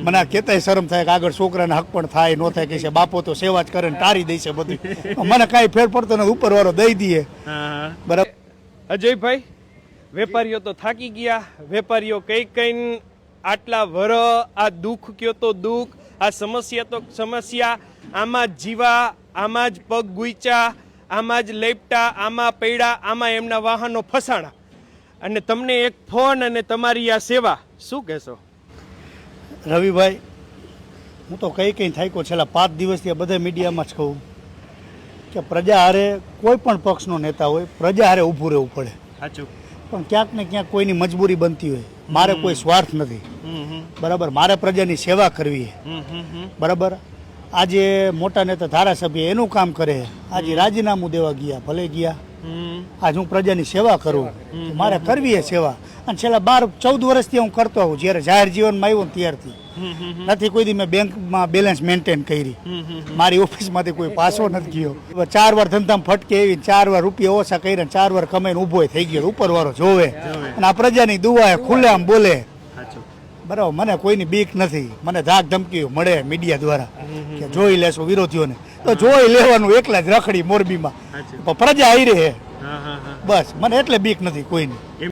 મને આ કહેતાય શરમ થાય કે આગળ છોકરાને હક પણ થાય ન થાય કે છે બાપો તો સેવા જ કરે ને તારી દે છે બધું મને કાંઈ ફેર પડતો નથી ઉપરવાળો દઈ દઈએ બરાબર. અજયભાઈ, વેપારીઓ તો થાકી ગયા, વેપારીઓ કઈ આટલા વર આ દુઃખ કયો તો દુઃખ, આ સમસ્યા તો સમસ્યા, આમાં જ જીવા, આમાં જ પગ ગુઈચા, આમાં જ લેપટા, આમાં પૈડા, આમાં એમના વાહનો ફસાણા, અને તમને એક ફોન અને તમારી આ સેવા, શું કહેશો? રવિભાઈ, હું તો કઈ થાક્યો છેલ્લા 5 દિવસથી બધા મીડિયામાં જ કહું કે પ્રજા હારે કોઈ પણ પક્ષનો નેતા હોય પ્રજા હારે ઊભું રહેવું પડે. સાચું. પણ ક્યાંક ને ક્યાંક કોઈની મજબૂરી બનતી હોય. મારે કોઈ સ્વાર્થ નથી, બરાબર, મારે પ્રજાની સેવા કરવી બરાબર. આજે મોટા નેતા ધારાસભ્ય એનું કામ કરે, આજે રાજીનામું દેવા ગયા, ભલે ગયા, આજ હું પ્રજાની સેવા કરું, મારે કરવી એ સેવા. અને છેલ્લા 12-14 વર્ષથી હું કરતો આવું, જ્યારે જાહેર જીવનમાં આવ્યો ને ત્યારથી નથી કોઈ દી મેં બેંકમાં બેલેન્સ મેન્ટેન કરી, મારી ઓફિસમાંથી કોઈ પાછો નથી ગયો. 4 વાર ધંધામાં ફટકે એવી, 4 વાર રૂપિયા ઓછા કર્યા, 4 વાર કમાઈને ઊભો થઈ ગયો, ઉપરવાળો જોવે અને આ પ્રજાની દુઆ ખુલ્લે આમ બોલે બરાબર. મને કોઈની બીક નથી, મને ધાક ધમકી મળે મીડિયા દ્વારા કે જોઈ લેશો વિરોધીઓને, તો જોઈ લેવાનું એકલા જ રખડી મોરબીમાં, પ્રજા આવી રહે બસ, મને એટલે બીક નથી કોઈની.